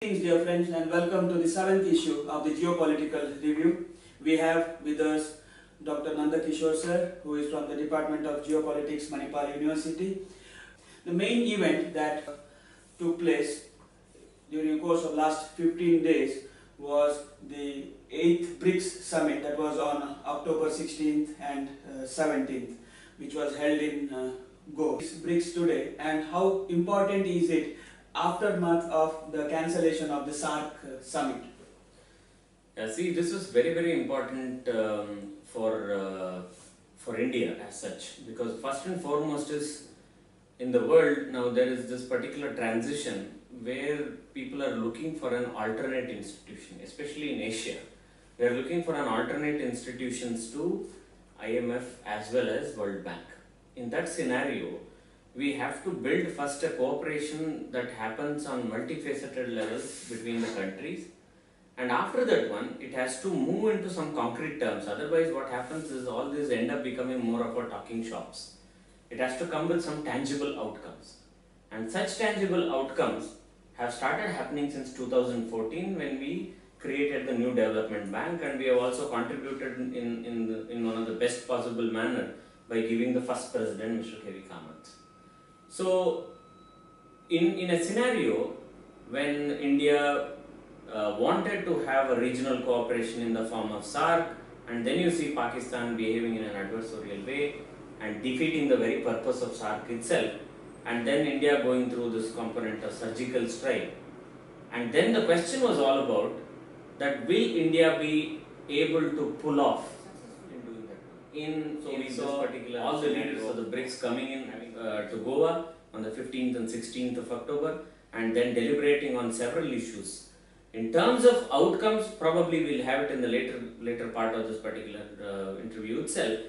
Greetings dear friends and welcome to the 7th issue of the Geopolitical Review. We have with us Dr. Nanda Kishor sir, who is from the Department of Geopolitics, Manipal University. The main event that took place during the course of last 15 days was the 8th BRICS Summit that was on October 16th and 17th, which was held in Goa. BRICS today, and how important is it aftermath of the cancellation of the SAARC summit? Yeah, see, this is very important for India as such, because first and foremost is in the world now there is this particular transition where people are looking for an alternate institution, especially in Asia. They are looking for an alternate institutions to IMF as well as World Bank. In that scenario, we have to build first a cooperation that happens on multifaceted levels between the countries, and after that one, it has to move into some concrete terms. Otherwise, what happens is all these end up becoming more of a talking shops. It has to come with some tangible outcomes, and such tangible outcomes have started happening since 2014 when we created the new development bank, and we have also contributed in one of the best possible manner by giving the first president, Mr. K.V. Kamath. So, in a scenario when India wanted to have a regional cooperation in the form of SAARC, and then you see Pakistan behaving in an adversarial way and defeating the very purpose of SAARC itself, and then India going through this component of surgical strike. And then the question was all about that, will India be able to pull off so we saw all the leaders of the BRICS coming in to Goa on the 15th and 16th of October, and then deliberating on several issues. In terms of outcomes, probably we'll have it in the later part of this particular interview itself.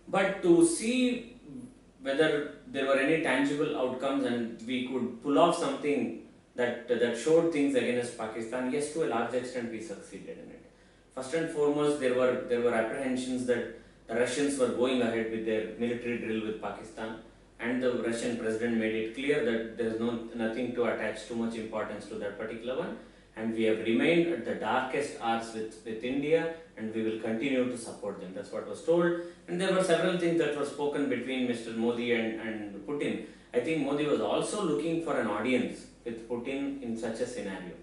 But to see whether there were any tangible outcomes and we could pull off something that showed things against Pakistan, yes, to a large extent we succeeded in it. First and foremost, there were apprehensions that the Russians were going ahead with their military drill with Pakistan, and the Russian president made it clear that there is nothing to attach too much importance to that particular one, and we have remained at the darkest hours with India, and we will continue to support them. That's what was told, and there were several things that were spoken between Mr. Modi and Putin. I think Modi was also looking for an audience with Putin in such a scenario,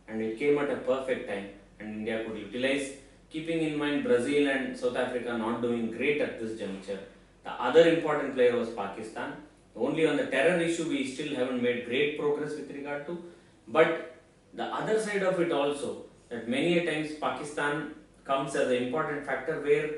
and it came at a perfect time, and India could utilize, keeping in mind Brazil and South Africa not doing great at this juncture. The other important player was Pakistan. Only on the terror issue we still haven't made great progress with regard to, but the other side of it also, that many a times Pakistan comes as an important factor where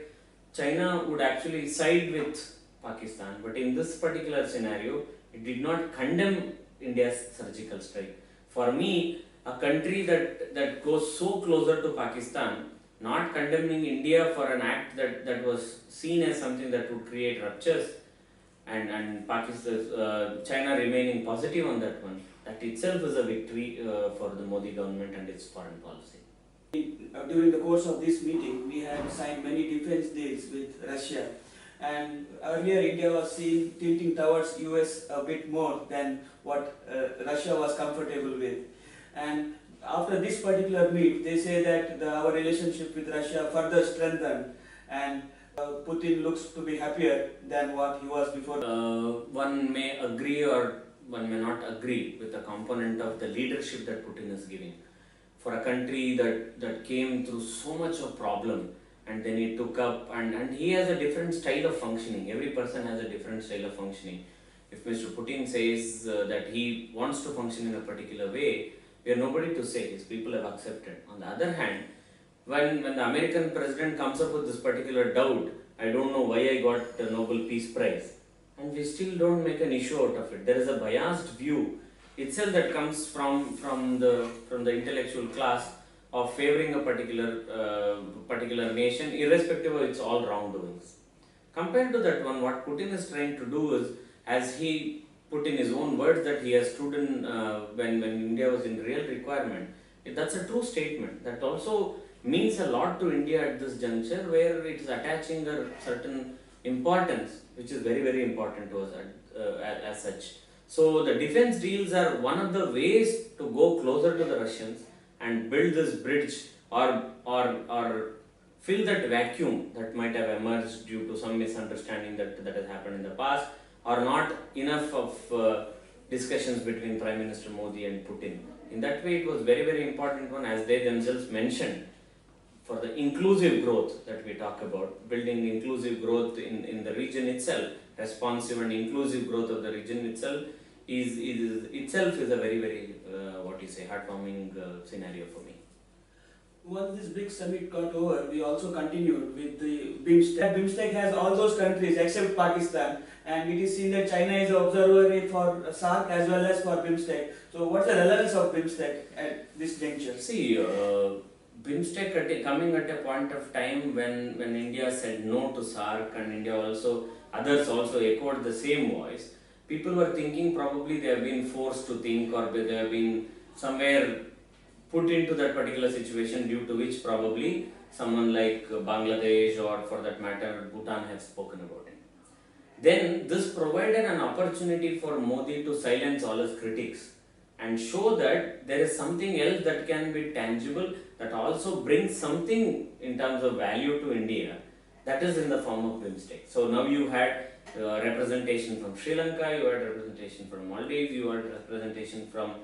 China would actually side with Pakistan, but in this particular scenario, it did not condemn India's surgical strike. For me, a country that goes so closer to Pakistan, not condemning India for an act that was seen as something that would create ruptures, and Pakistan, China remaining positive on that one, that itself is a victory for the Modi government and its foreign policy. During the course of this meeting, we had signed many defense deals with Russia, and earlier India was seen tilting towards US a bit more than what Russia was comfortable with. And after this particular meet, they say that our relationship with Russia further strengthened, and Putin looks to be happier than what he was before. One may agree or one may not agree with the component of the leadership that Putin is giving. For a country that came through so much of problem, and then he took up, and he has a different style of functioning. Every person has a different style of functioning. If Mr. Putin says that he wants to function in a particular way, we are nobody to say, his people have accepted. On the other hand, when the American president comes up with this particular doubt, I don't know why I got the Nobel Peace Prize, and we still don't make an issue out of it. There is a biased view itself that comes from the intellectual class of favoring a particular nation, irrespective of its all wrongdoings. Compared to that one, what Putin is trying to do is, as he put in his own words, that he has stood in when India was in real requirement. That's a true statement. That also means a lot to India at this juncture, where it is attaching a certain importance, which is very important to us as such. So the defense deals are one of the ways to go closer to the Russians and build this bridge or fill that vacuum that might have emerged due to some misunderstanding that has happened in the past, or not enough of discussions between Prime Minister Modi and Putin. In that way, it was very, very important one, as they themselves mentioned, for the inclusive growth that we talk about, building inclusive growth in the region itself, responsive and inclusive growth of the region itself is a very, very, heartwarming scenario for me. Once this BRICS summit got over, we also continued with the BIMSTEC. BIMSTEC has all those countries except Pakistan, and it is seen that China is an observer for SAARC as well as for BIMSTEC. So what's the relevance of BIMSTEC at this juncture? See, BIMSTEC coming at a point of time when India said no to SAARC, and others also echoed the same voice. People were thinking probably they have been forced to think, or they have been somewhere put into that particular situation, due to which probably someone like Bangladesh, or for that matter Bhutan, have spoken about it. Then this provided an opportunity for Modi to silence all his critics and show that there is something else that can be tangible, that also brings something in terms of value to India, that is in the form of BIMSTEC. So now you had representation from Sri Lanka, you had representation from Maldives, you had representation from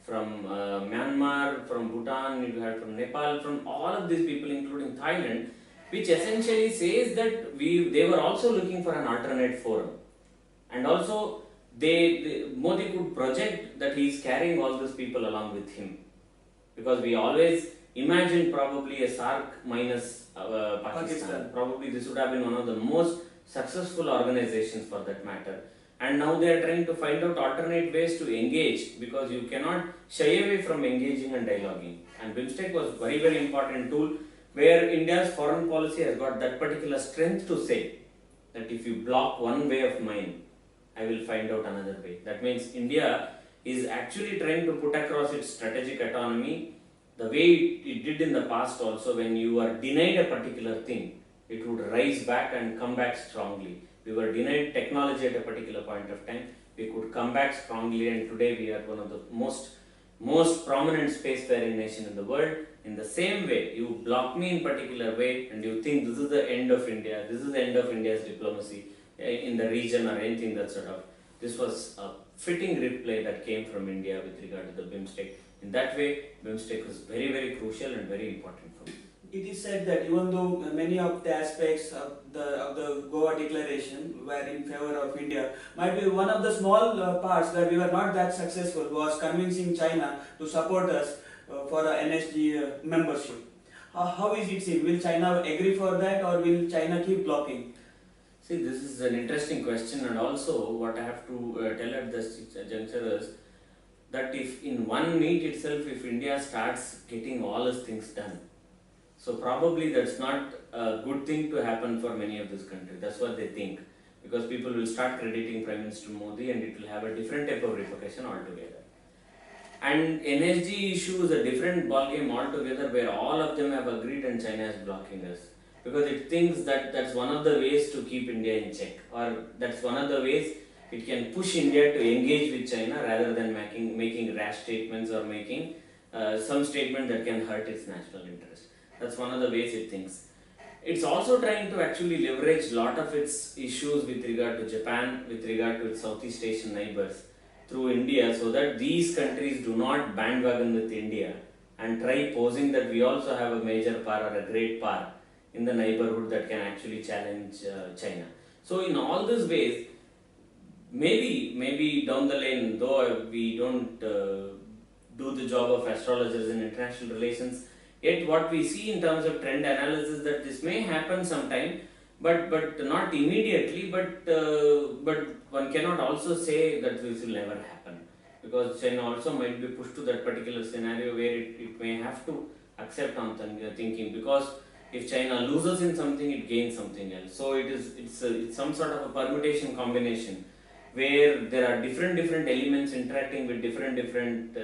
Myanmar, from Bhutan, you had from Nepal, from all of these people, including Thailand, which essentially says that they were also looking for an alternate forum. And also Modi could project that he is carrying all these people along with him, because we always imagined probably a SAARC minus Pakistan. Probably this would have been one of the most successful organizations for that matter. And now they are trying to find out alternate ways to engage, because you cannot shy away from engaging and dialoguing. And BIMSTEC was very, very important tool where India's foreign policy has got that particular strength to say that if you block one way of mine, I will find out another way. That means India is actually trying to put across its strategic autonomy the way it did in the past also. When you are denied a particular thing, it would rise back and come back strongly. We were denied technology at a particular point of time, we could come back strongly, and today we are one of the most prominent spacefaring nation in the world. In the same way, you block me in particular way and you think this is the end of India, this is the end of India's diplomacy in the region or anything that sort of. This was a fitting reply that came from India with regard to the BIMSTEC. In that way, BIMSTEC was very, very crucial and very important for me. It is said that even though many of the aspects of the Goa declaration were in favor of India, might be one of the small parts where we were not that successful was convincing China to support us for a NSG membership. How is it seen? Will China agree for that, or will China keep blocking? See, this is an interesting question, and also what I have to tell at this juncture is that if in one meet itself, if India starts getting all its things done, so probably that's not a good thing to happen for many of these countries. That's what they think, because people will start crediting Prime Minister Modi and it will have a different type of repercussion altogether. And NSG issue is a different ballgame altogether, where all of them have agreed and China is blocking us, because it thinks that that's one of the ways to keep India in check, or that's one of the ways it can push India to engage with China rather than making rash statements or making some statement that can hurt its national interest. That's one of the ways it thinks. It's also trying to actually leverage a lot of its issues with regard to Japan, with regard to its Southeast Asian neighbors through India, so that these countries do not bandwagon with India and try posing that we also have a major power or a great power in the neighborhood that can actually challenge China. So in all these ways, maybe down the lane, though we don't do the job of astrologers in international relations, yet what we see in terms of trend analysis, that this may happen sometime, but not immediately, but one cannot also say that this will never happen, because China also might be pushed to that particular scenario where it may have to accept on thinking, because if China loses in something, it gains something else. So it's some sort of a permutation combination where there are different elements interacting with different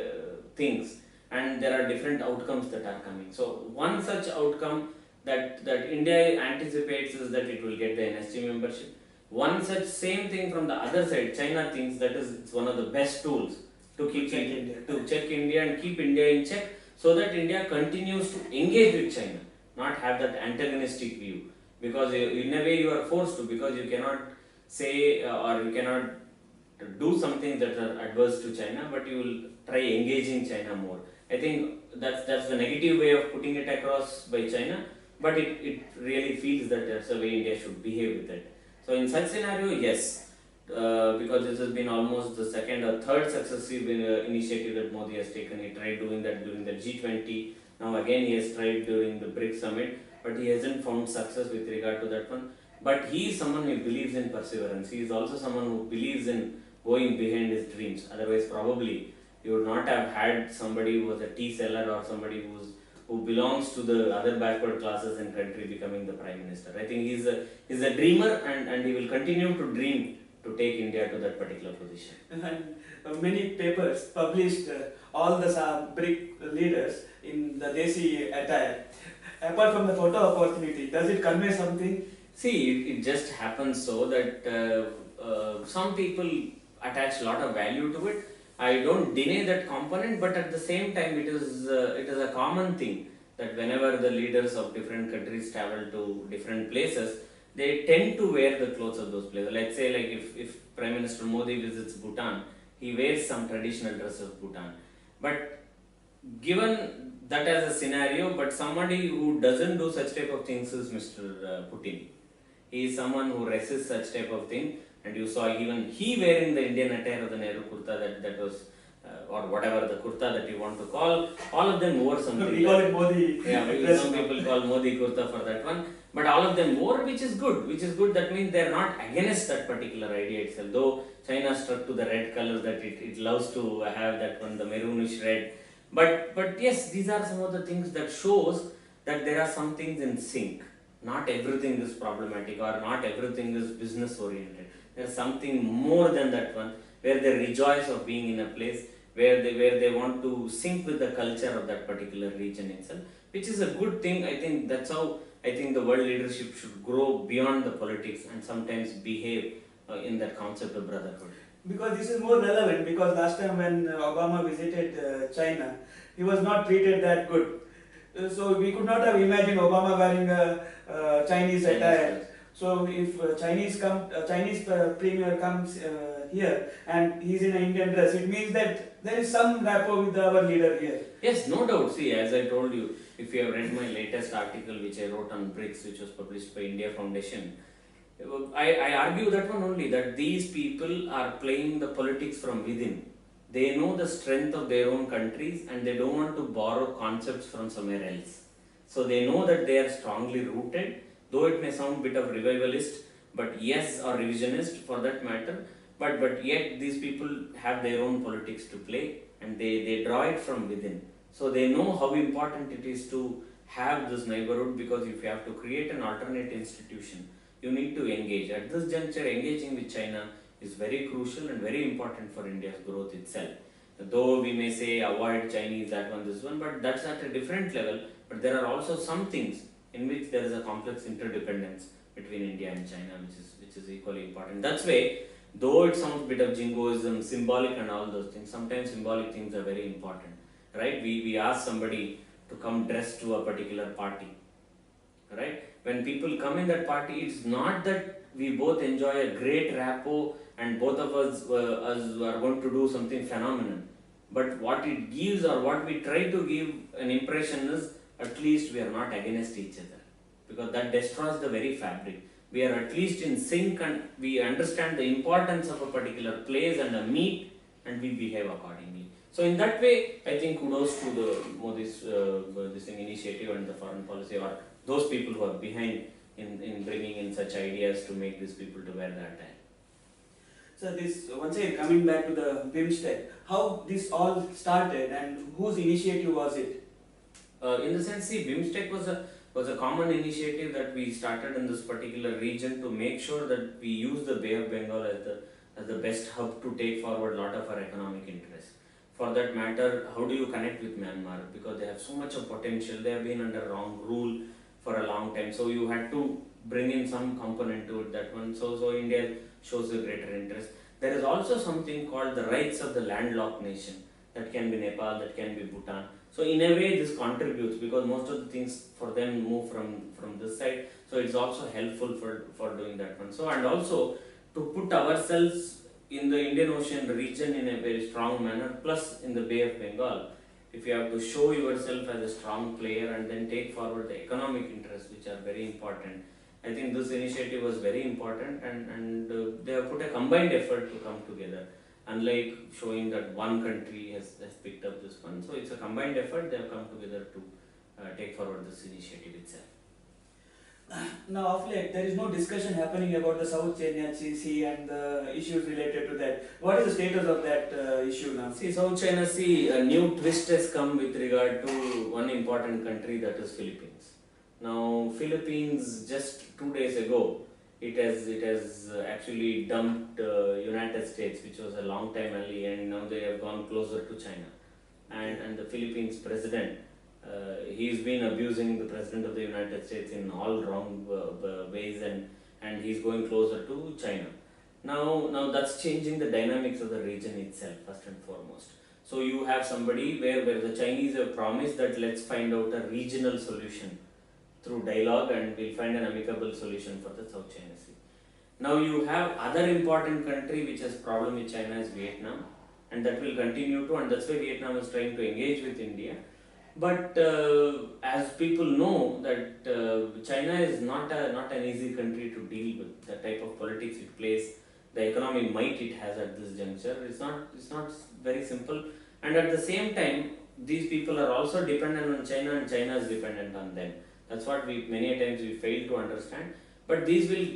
things, and there are different outcomes that are coming. So one such outcome that India anticipates is that it will get the NSG membership. One such same thing from the other side, China thinks that it's one of the best tools to check India and keep India in check, so that India continues to engage with China, not have that antagonistic view. Because in a way you are forced to, because you cannot say or you cannot do something that are adverse to China, but you will try engaging China more. I think that's the negative way of putting it across by China, but it really feels that that's the way India should behave with it. So in such scenario, yes, because this has been almost the second or third successive initiative that Modi has taken. He tried doing that during the G20. Now again he has tried during the BRICS summit, but he hasn't found success with regard to that one. But he is someone who believes in perseverance. He is also someone who believes in going behind his dreams. Otherwise, probably you would not have had somebody who was a tea seller or somebody who belongs to the other backward classes in country becoming the prime minister. I think he's a dreamer, and he will continue to dream to take India to that particular position. And many papers published all the BRIC leaders in the Desi attire. Apart from the photo opportunity, does it convey something? See, it just happens so that some people attach a lot of value to it. I don't deny that component, but at the same time, it is a common thing that whenever the leaders of different countries travel to different places, they tend to wear the clothes of those places. Let's say, like if Prime Minister Modi visits Bhutan, he wears some traditional dress of Bhutan. But given that as a scenario, but somebody who doesn't do such type of things is Mr. Putin. He is someone who resists such type of thing. And you saw even he wearing the Indian attire of the Nehru kurta that was, or whatever the kurta that you want to call, all of them wore something. We call it Modi. Yeah, some people call Modi kurta for that one. But all of them wore, which is good. That means they are not against that particular idea itself. Though China stuck to the red color that it loves to have that one, the maroonish red. But yes, these are some of the things that shows that there are some things in sync. Not everything is problematic or not everything is business oriented. There's something more than that one, where they rejoice of being in a place where they want to sync with the culture of that particular region itself, which is a good thing. I think that's how I think the world leadership should grow beyond the politics and sometimes behave in that concept of brotherhood. Because this is more relevant, because last time when Obama visited China, he was not treated that good. So we could not have imagined Obama wearing a Chinese attire. So if Chinese premier comes here and he's in an Indian dress, it means that there is some rapport with our leader here. Yes, no doubt. See, as I told you, if you have read my latest article which I wrote on BRICS, which was published by India Foundation, I argue that one only, that these people are playing the politics from within. They know the strength of their own countries and they don't want to borrow concepts from somewhere else. So they know that they are strongly rooted, though it may sound a bit of revivalist, but yes, or revisionist for that matter, but yet these people have their own politics to play and they draw it from within. So they know how important it is to have this neighborhood, because if you have to create an alternate institution, you need to engage. At this juncture, engaging with China is very crucial and very important for India's growth itself. Though we may say avoid Chinese, that one, this one, but that's at a different level. But there are also some things in which there is a complex interdependence between India and China, which is equally important. That's why, though it sounds a bit of jingoism, symbolic and all those things, sometimes symbolic things are very important, right? We ask somebody to come dressed to a particular party, right? When people come in that party, it's not that we both enjoy a great rapport and both of us are going to do something phenomenal. But what it gives, or what we try to give an impression is, at least we are not against each other, because that destroys the very fabric. We are at least in sync and we understand the importance of a particular place and a meet, and we behave accordingly. So in that way, I think kudos to the Modi's this initiative and the foreign policy, or those people who are behind in bringing in such ideas to make these people to wear the attire. So this, once again coming back to the BIMSTEC, how this all started and whose initiative was it? In the sense, see, BIMSTEC was a common initiative that we started in this particular region to make sure that we use the Bay of Bengal as the best hub to take forward a lot of our economic interests. For that matter, how do you connect with Myanmar? Because they have so much of potential. They have been under wrong rule for a long time. So you had to bring in some component to it, that one. So India shows a greater interest. There is also something called the rights of the landlocked nation. That can be Nepal, that can be Bhutan. So in a way this contributes, because most of the things for them move from this side. So it's also helpful for doing that one. So, and also to put ourselves in the Indian Ocean region in a very strong manner, plus in the Bay of Bengal, if you have to show yourself as a strong player and then take forward the economic interests, which are very important. I think this initiative was very important, and they have put a combined effort to come together. Unlike showing that one country has picked up this one. So it's a combined effort, they have come together to take forward this initiative itself. Now, of late, there is no discussion happening about the South China Sea and the issues related to that. What is the status of that issue now? See, South China Sea, a new twist has come with regard to one important country, that is Philippines. Now, Philippines just 2 days ago, it has actually dumped United States, which was a long time ally, and now they have gone closer to China. And the Philippines president, he's been abusing the president of the United States in all wrong ways, and he's going closer to China. Now that's changing the dynamics of the region itself, first and foremost. So you have somebody where the Chinese have promised that let's find out a regional solution through dialogue, and we'll find an amicable solution for the South China Sea. Now you have other important country which has problem with China is Vietnam, and that will continue to, and that's why Vietnam is trying to engage with India. But as people know that China is not an easy country to deal with. The type of politics it plays, the economic might it has at this juncture, it's not very simple. And at the same time, these people are also dependent on China, and China is dependent on them. That's what many a times we fail to understand. But these will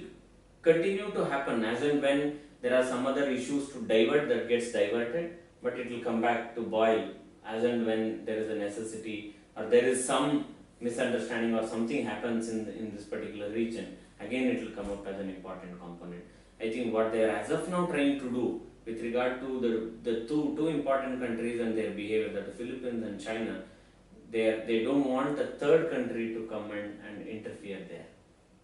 continue to happen as and when there are some other issues to divert, that gets diverted, but it will come back to boil as and when there is a necessity, or there is some misunderstanding or something happens in this particular region. Again, it will come up as an important component. I think what they are as of now trying to do with regard to the two important countries and their behavior, that the Philippines and China, they don't want a third country to come and interfere there.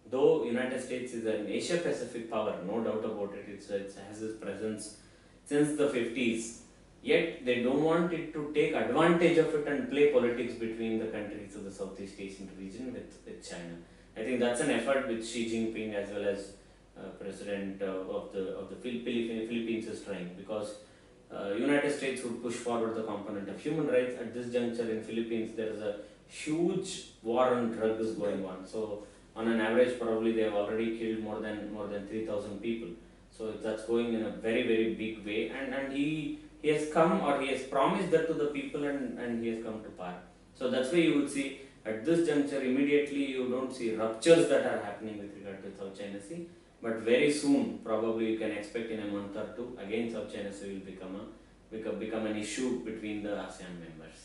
Though United States is an Asia Pacific power, no doubt about it, it has its presence since the 50s, yet they don't want it to take advantage of it and play politics between the countries of the Southeast Asian region with China. I think that's an effort which Xi Jinping as well as President of the Philippines is trying, because United States would push forward the component of human rights. At this juncture in Philippines, there is a huge war on drugs going on. So on an average, probably they have already killed more than 3,000 people. So that's going in a very, very big way. And he has come, or he has promised that to the people, and he has come to power. So that's why you would see at this juncture immediately you don't see ruptures that are happening with regard to South China Sea. But very soon, probably you can expect in a month or two, again South China Sea will become an issue between the ASEAN members.